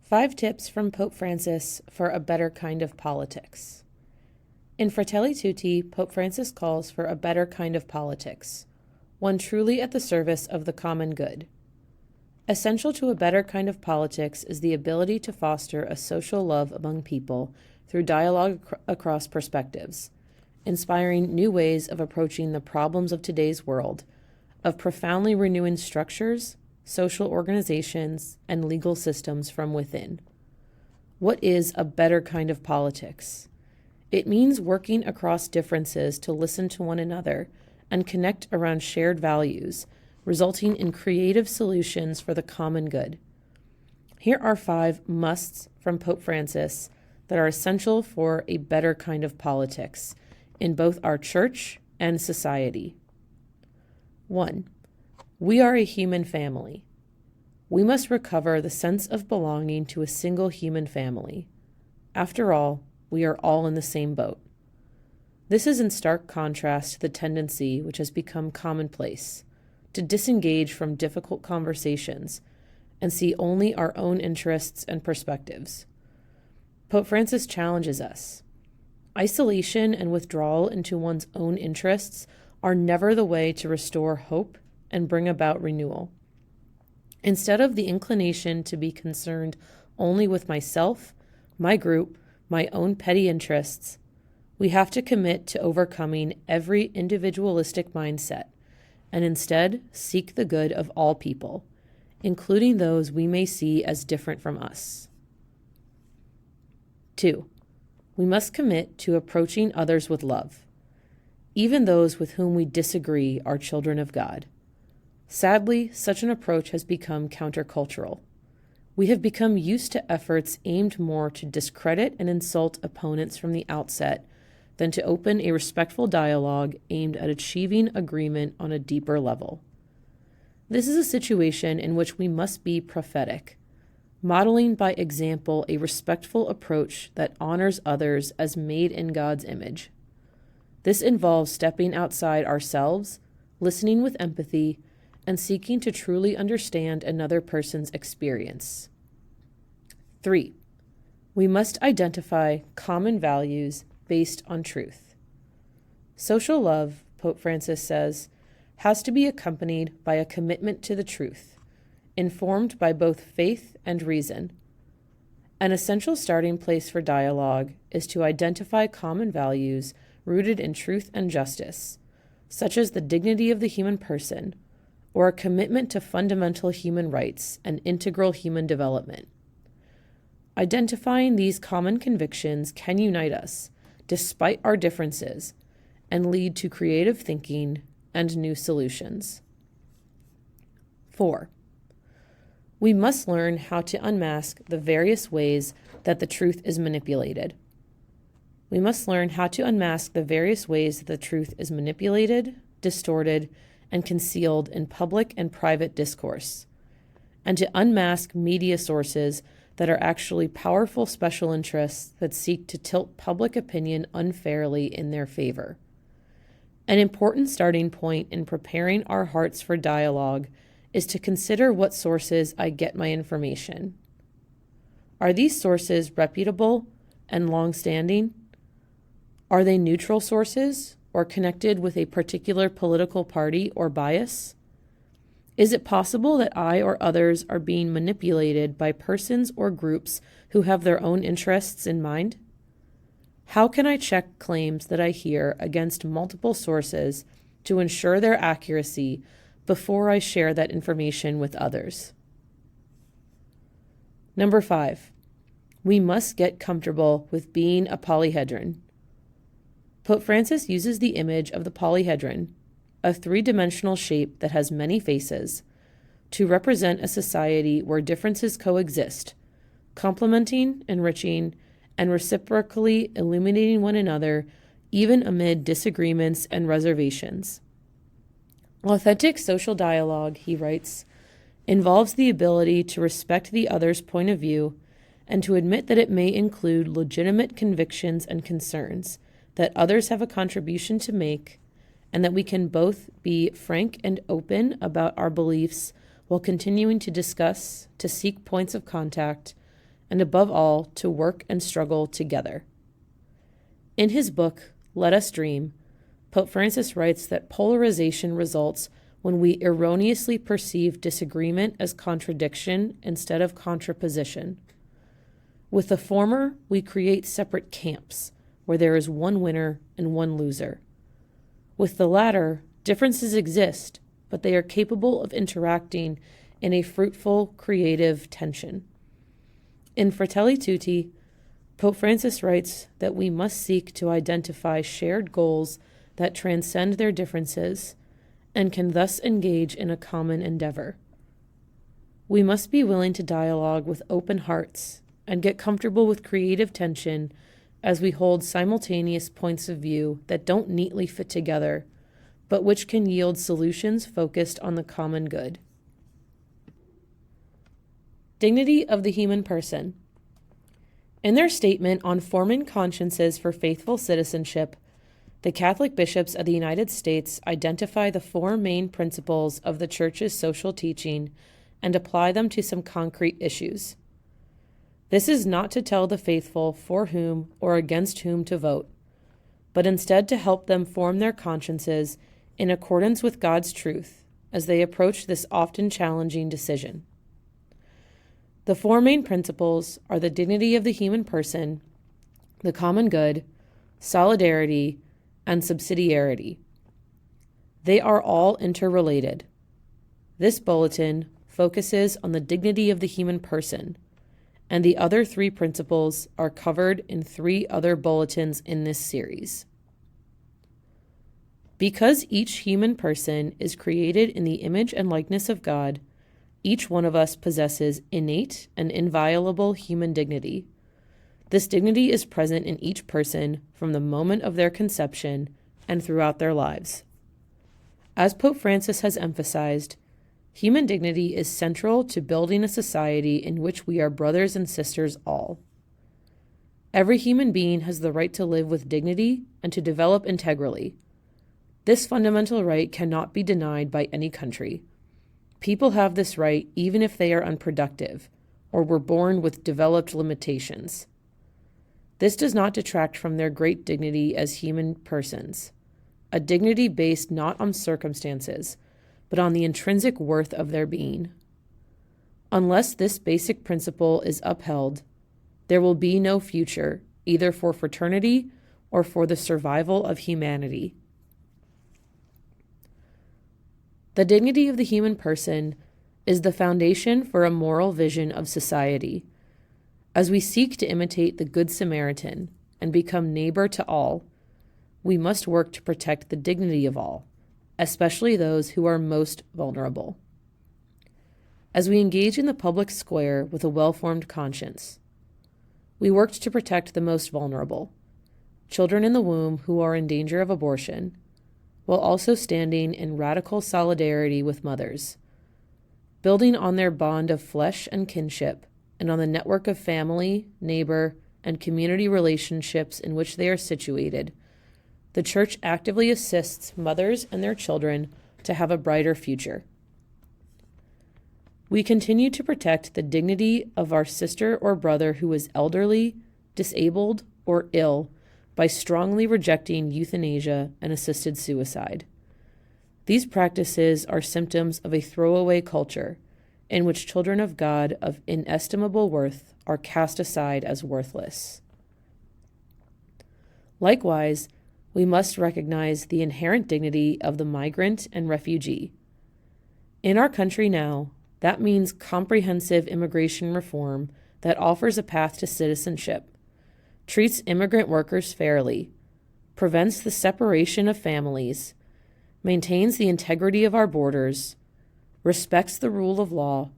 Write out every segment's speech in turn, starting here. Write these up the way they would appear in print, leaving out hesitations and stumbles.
5 tips from Pope Francis for a better kind of politics. In Fratelli Tutti, Pope Francis calls for a better kind of politics, one truly at the service of the common good. Essential to a better kind of politics is the ability to foster a social love among people through dialogue across perspectives, inspiring new ways of approaching the problems of today's world, of profoundly renewing structures, social organizations, and legal systems from within. What is a better kind of politics? It means working across differences to listen to one another and connect around shared values, resulting in creative solutions for the common good. Here are 5 musts from Pope Francis that are essential for a better kind of politics in both our church and society. 1. We are a human family. We must recover the sense of belonging to a single human family. After all, we are all in the same boat. This is in stark contrast to the tendency which has become commonplace, to disengage from difficult conversations and see only our own interests and perspectives. Pope Francis challenges us. Isolation and withdrawal into one's own interests are never the way to restore hope and bring about renewal. Instead of the inclination to be concerned only with myself, my group, my own petty interests, we have to commit to overcoming every individualistic mindset and instead seek the good of all people, including those we may see as different from us. 2. We must commit to approaching others with love. Even those with whom we disagree are children of God. Sadly, such an approach has become countercultural. We have become used to efforts aimed more to discredit and insult opponents from the outset than to open a respectful dialogue aimed at achieving agreement on a deeper level. This is a situation in which we must be prophetic, modeling by example a respectful approach that honors others as made in God's image. This involves stepping outside ourselves, listening with empathy, and seeking to truly understand another person's experience. 3. We must identify common values based on truth. Social love, Pope Francis says, has to be accompanied by a commitment to the truth, informed by both faith and reason. An essential starting place for dialogue is to identify common values rooted in truth and justice, such as the dignity of the human person, or a commitment to fundamental human rights and integral human development. Identifying these common convictions can unite us, despite our differences, and lead to creative thinking and new solutions. 4. We must learn how to unmask the various ways that the truth is manipulated. We must learn how to unmask the various ways that the truth is manipulated, distorted, and concealed in public and private discourse, and to unmask media sources that are actually powerful special interests that seek to tilt public opinion unfairly in their favor. An important starting point in preparing our hearts for dialogue is to consider what sources I get my information. Are these sources reputable and long-standing? Are they neutral sources or connected with a particular political party or bias? Is it possible that I or others are being manipulated by persons or groups who have their own interests in mind? How can I check claims that I hear against multiple sources to ensure their accuracy before I share that information with others? 5. We must get comfortable with being a polyhedron. Pope Francis uses the image of the polyhedron, a 3-dimensional shape that has many faces, to represent a society where differences coexist, complementing, enriching, and reciprocally illuminating one another, even amid disagreements and reservations. Authentic social dialogue, he writes, involves the ability to respect the other's point of view and to admit that it may include legitimate convictions and concerns, that others have a contribution to make, and that we can both be frank and open about our beliefs while continuing to discuss, to seek points of contact, and above all, to work and struggle together. In his book, Let Us Dream, Pope Francis writes that polarization results when we erroneously perceive disagreement as contradiction instead of contraposition. With the former, we create separate camps, where there is one winner and one loser. With the latter, differences exist, but they are capable of interacting in a fruitful, creative tension. In Fratelli Tutti, Pope Francis writes that we must seek to identify shared goals that transcend their differences and can thus engage in a common endeavor. We must be willing to dialogue with open hearts and get comfortable with creative tension as we hold simultaneous points of view that don't neatly fit together, but which can yield solutions focused on the common good. Dignity of the human person. In their statement on forming consciences for faithful citizenship, the Catholic bishops of the United States identify the four main principles of the Church's social teaching and apply them to some concrete issues. This is not to tell the faithful for whom or against whom to vote, but instead to help them form their consciences in accordance with God's truth as they approach this often challenging decision. The four main principles are the dignity of the human person, the common good, solidarity, and subsidiarity. They are all interrelated. This bulletin focuses on the dignity of the human person, and the other three principles are covered in 3 other bulletins in this series. Because each human person is created in the image and likeness of God, each one of us possesses innate and inviolable human dignity. This dignity is present in each person from the moment of their conception and throughout their lives. As Pope Francis has emphasized, human dignity is central to building a society in which we are brothers and sisters all. Every human being has the right to live with dignity and to develop integrally. This fundamental right cannot be denied by any country. People have this right even if they are unproductive or were born with developed limitations. This does not detract from their great dignity as human persons, a dignity based not on circumstances, but on the intrinsic worth of their being. Unless this basic principle is upheld, there will be no future, either for fraternity or for the survival of humanity. The dignity of the human person is the foundation for a moral vision of society. As we seek to imitate the Good Samaritan and become neighbor to all, we must work to protect the dignity of all, especially those who are most vulnerable. As we engage in the public square with a well-formed conscience, we worked to protect the most vulnerable, children in the womb who are in danger of abortion, while also standing in radical solidarity with mothers, building on their bond of flesh and kinship and on the network of family, neighbor, and community relationships in which they are situated. The Church actively assists mothers and their children to have a brighter future. We continue to protect the dignity of our sister or brother who is elderly, disabled, or ill by strongly rejecting euthanasia and assisted suicide. These practices are symptoms of a throwaway culture in which children of God of inestimable worth are cast aside as worthless. Likewise, we must recognize the inherent dignity of the migrant and refugee. In our country now, that means comprehensive immigration reform that offers a path to citizenship, treats immigrant workers fairly, prevents the separation of families, maintains the integrity of our borders, respects the rule of law,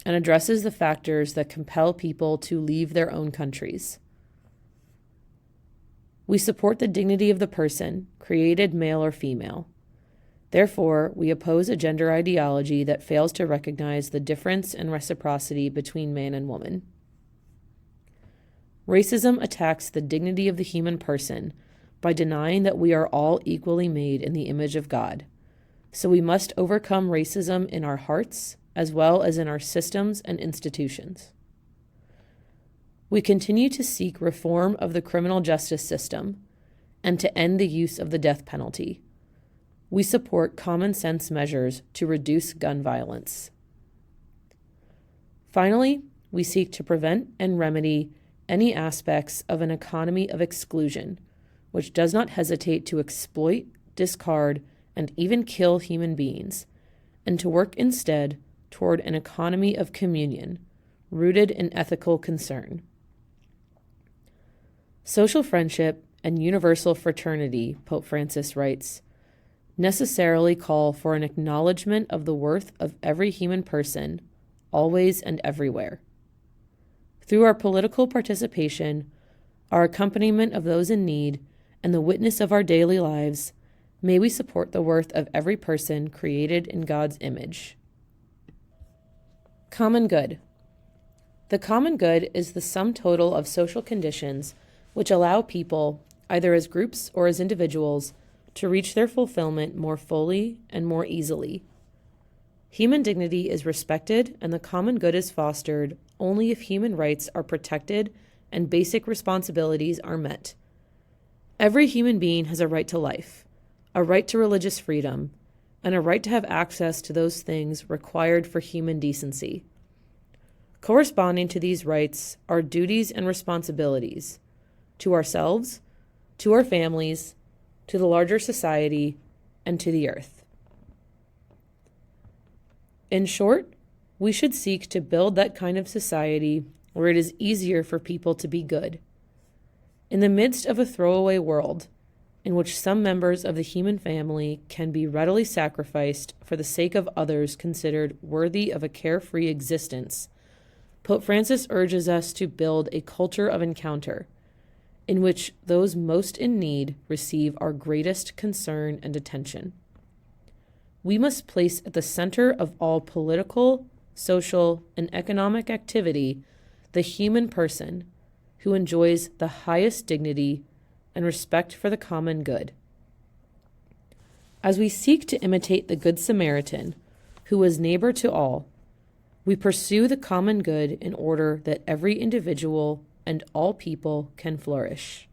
and addresses the factors that compel people to leave their own countries. We support the dignity of the person, created male or female. Therefore, we oppose a gender ideology that fails to recognize the difference and reciprocity between man and woman. Racism attacks the dignity of the human person by denying that we are all equally made in the image of God. So we must overcome racism in our hearts as well as in our systems and institutions. We continue to seek reform of the criminal justice system and to end the use of the death penalty. We support common sense measures to reduce gun violence. Finally, we seek to prevent and remedy any aspects of an economy of exclusion, which does not hesitate to exploit, discard, and even kill human beings, and to work instead toward an economy of communion, rooted in ethical concern. Social friendship and universal fraternity, Pope Francis writes, necessarily call for an acknowledgement of the worth of every human person, always and everywhere. Through our political participation, our accompaniment of those in need, and the witness of our daily lives, may we support the worth of every person created in God's image. Common good. The common good is the sum total of social conditions which allow people, either as groups or as individuals, to reach their fulfillment more fully and more easily. Human dignity is respected and the common good is fostered only if human rights are protected and basic responsibilities are met. Every human being has a right to life, a right to religious freedom, and a right to have access to those things required for human decency. Corresponding to these rights are duties and responsibilities to ourselves, to our families, to the larger society, and to the earth. In short, we should seek to build that kind of society where it is easier for people to be good. In the midst of a throwaway world, in which some members of the human family can be readily sacrificed for the sake of others considered worthy of a carefree existence, Pope Francis urges us to build a culture of encounter, in which those most in need receive our greatest concern and attention. We must place at the center of all political, social, and economic activity the human person who enjoys the highest dignity and respect for the common good. As we seek to imitate the Good Samaritan, who was neighbor to all, we pursue the common good in order that every individual and all people can flourish.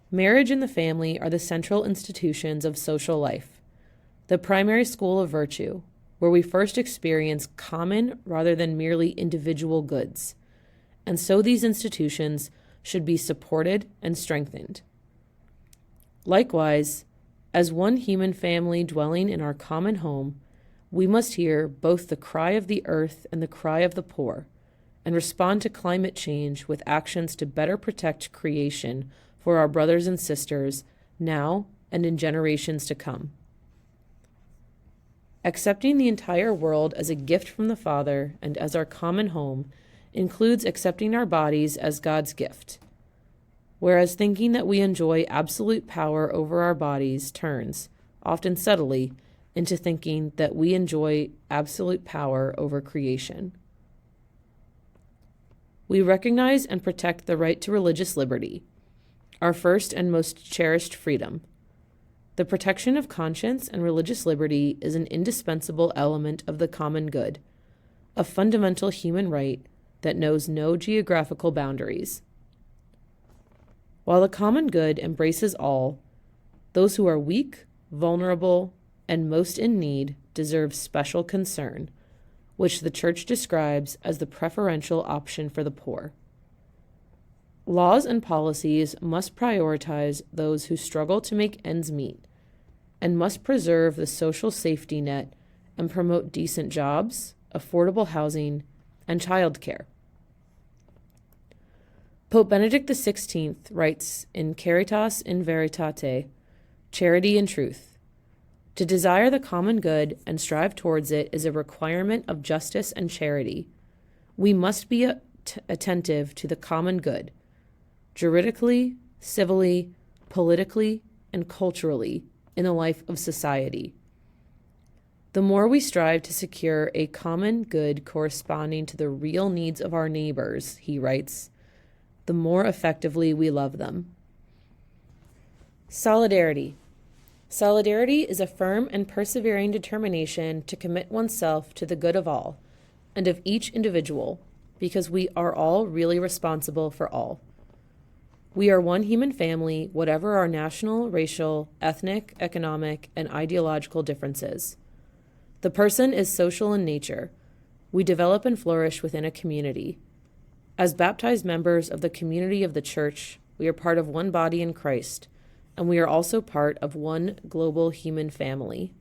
Marriage and the family are the central institutions of social life, the primary school of virtue, where we first experience common rather than merely individual goods, and so these institutions should be supported and strengthened. Likewise, as one human family dwelling in our common home, we must hear both the cry of the earth and the cry of the poor, and respond to climate change with actions to better protect creation for our brothers and sisters now and in generations to come. Accepting the entire world as a gift from the Father and as our common home includes accepting our bodies as God's gift, whereas thinking that we enjoy absolute power over our bodies turns, often subtly, into thinking that we enjoy absolute power over creation. We recognize and protect the right to religious liberty, our first and most cherished freedom. The protection of conscience and religious liberty is an indispensable element of the common good, a fundamental human right that knows no geographical boundaries. While the common good embraces all, those who are weak, vulnerable, and most in need deserve special concern, which the Church describes as the preferential option for the poor. Laws and policies must prioritize those who struggle to make ends meet, and must preserve the social safety net and promote decent jobs, affordable housing, and childcare. Pope Benedict XVI writes in Caritas in Veritate, Charity in Truth, to desire the common good and strive towards it is a requirement of justice and charity. We must be attentive to the common good, juridically, civilly, politically, and culturally in the life of society. The more we strive to secure a common good corresponding to the real needs of our neighbors, he writes, the more effectively we love them. Solidarity. Solidarity is a firm and persevering determination to commit oneself to the good of all, and of each individual, because we are all really responsible for all. We are one human family, whatever our national, racial, ethnic, economic, and ideological differences. The person is social in nature. We develop and flourish within a community. As baptized members of the community of the Church, we are part of one body in Christ, and we are also part of one global human family.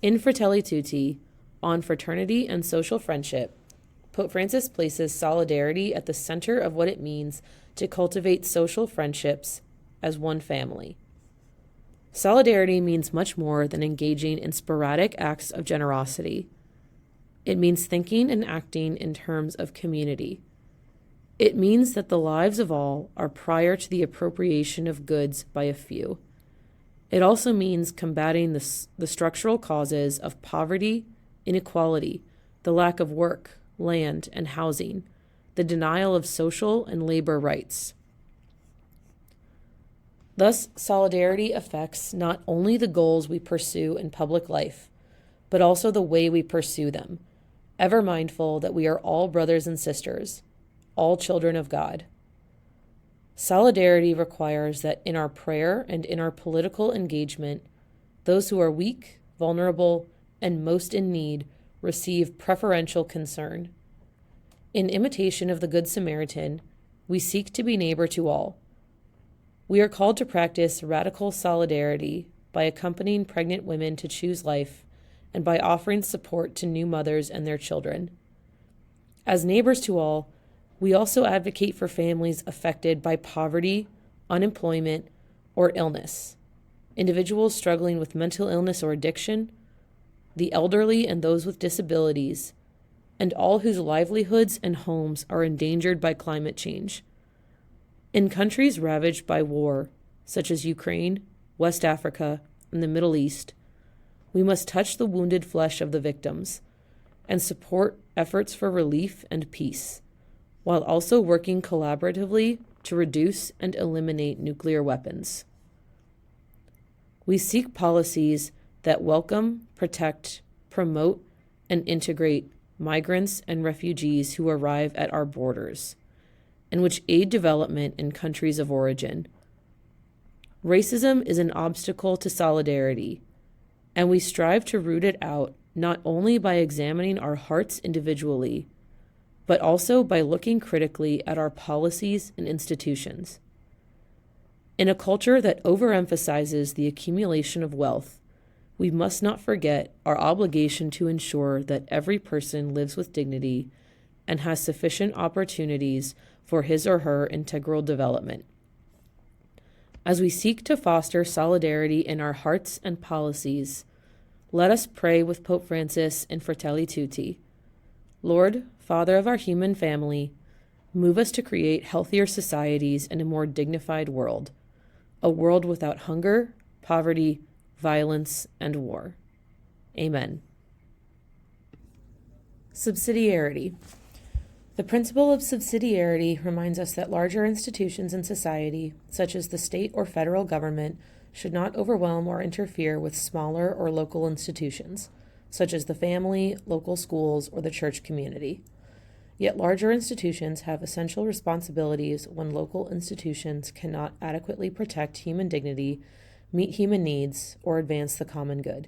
In Fratelli Tutti, on fraternity and social friendship, Pope Francis places solidarity at the center of what it means to cultivate social friendships as one family. Solidarity means much more than engaging in sporadic acts of generosity. It means thinking and acting in terms of community. It means that the lives of all are prior to the appropriation of goods by a few. It also means combating the structural causes of poverty, inequality, the lack of work, land, and housing, the denial of social and labor rights. Thus, solidarity affects not only the goals we pursue in public life, but also the way we pursue them, ever mindful that we are all brothers and sisters, all children of God. Solidarity requires that in our prayer and in our political engagement, those who are weak, vulnerable, and most in need receive preferential concern. In imitation of the Good Samaritan, we seek to be neighbor to all. We are called to practice radical solidarity by accompanying pregnant women to choose life and by offering support to new mothers and their children. As neighbors to all, we also advocate for families affected by poverty, unemployment, or illness, individuals struggling with mental illness or addiction, the elderly and those with disabilities, and all whose livelihoods and homes are endangered by climate change. In countries ravaged by war, such as Ukraine, West Africa, and the Middle East, we must touch the wounded flesh of the victims and support efforts for relief and peace, while also working collaboratively to reduce and eliminate nuclear weapons. We seek policies that welcome, protect, promote, and integrate migrants and refugees who arrive at our borders, and which aid development in countries of origin. Racism is an obstacle to solidarity, and we strive to root it out not only by examining our hearts individually, but also by looking critically at our policies and institutions. In a culture that overemphasizes the accumulation of wealth, we must not forget our obligation to ensure that every person lives with dignity and has sufficient opportunities for his or her integral development. As we seek to foster solidarity in our hearts and policies, let us pray with Pope Francis in Fratelli Tutti. Lord, Father of our human family, move us to create healthier societies and a more dignified world, a world without hunger, poverty, violence, and war. Amen. Subsidiarity. The principle of subsidiarity reminds us that larger institutions in society, such as the state or federal government, should not overwhelm or interfere with smaller or local institutions, such as the family, local schools, or the church community. Yet larger institutions have essential responsibilities when local institutions cannot adequately protect human dignity, meet human needs, or advance the common good.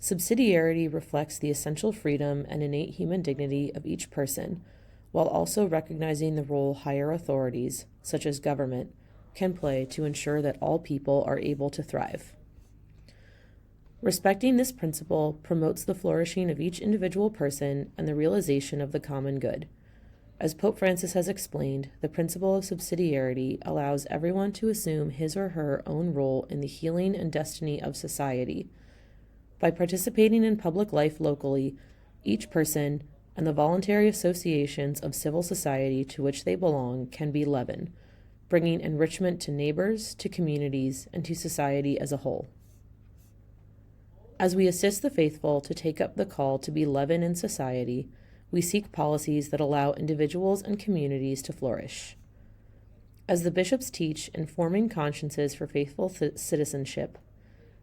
Subsidiarity reflects the essential freedom and innate human dignity of each person, while also recognizing the role higher authorities, such as government, can play to ensure that all people are able to thrive. Respecting this principle promotes the flourishing of each individual person and the realization of the common good. As Pope Francis has explained, the principle of subsidiarity allows everyone to assume his or her own role in the healing and destiny of society. By participating in public life locally, each person and the voluntary associations of civil society to which they belong can be leaven, bringing enrichment to neighbors, to communities, and to society as a whole. As we assist the faithful to take up the call to be leaven in society, we seek policies that allow individuals and communities to flourish. As the bishops teach in forming consciences for faithful citizenship,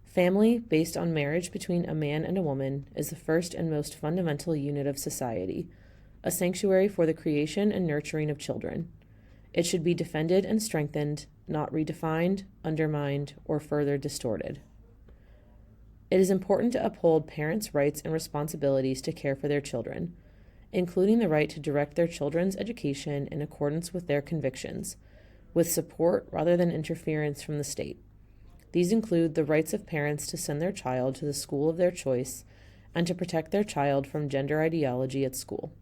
family, based on marriage between a man and a woman, is the first and most fundamental unit of society, a sanctuary for the creation and nurturing of children. It should be defended and strengthened, not redefined, undermined, or further distorted. It is important to uphold parents' rights and responsibilities to care for their children, including the right to direct their children's education in accordance with their convictions, with support rather than interference from the state. These include the rights of parents to send their child to the school of their choice and to protect their child from gender ideology at school.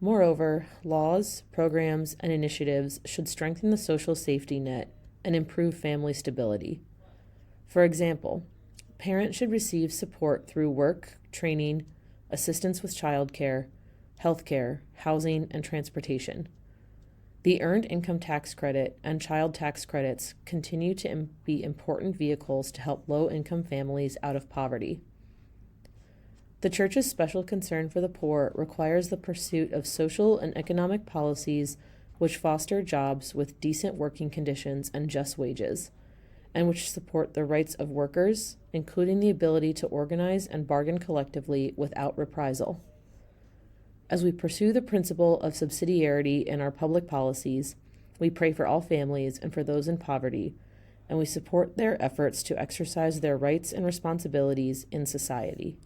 Moreover, laws, programs, and initiatives should strengthen the social safety net and improve family stability. For example, parents should receive support through work, training, assistance with childcare, healthcare, housing, and transportation. The Earned Income Tax Credit and Child Tax Credits continue to be important vehicles to help low-income families out of poverty. The Church's special concern for the poor requires the pursuit of social and economic policies which foster jobs with decent working conditions and just wages, and which support the rights of workers, including the ability to organize and bargain collectively without reprisal. As we pursue the principle of subsidiarity in our public policies, we pray for all families and for those in poverty, and we support their efforts to exercise their rights and responsibilities in society.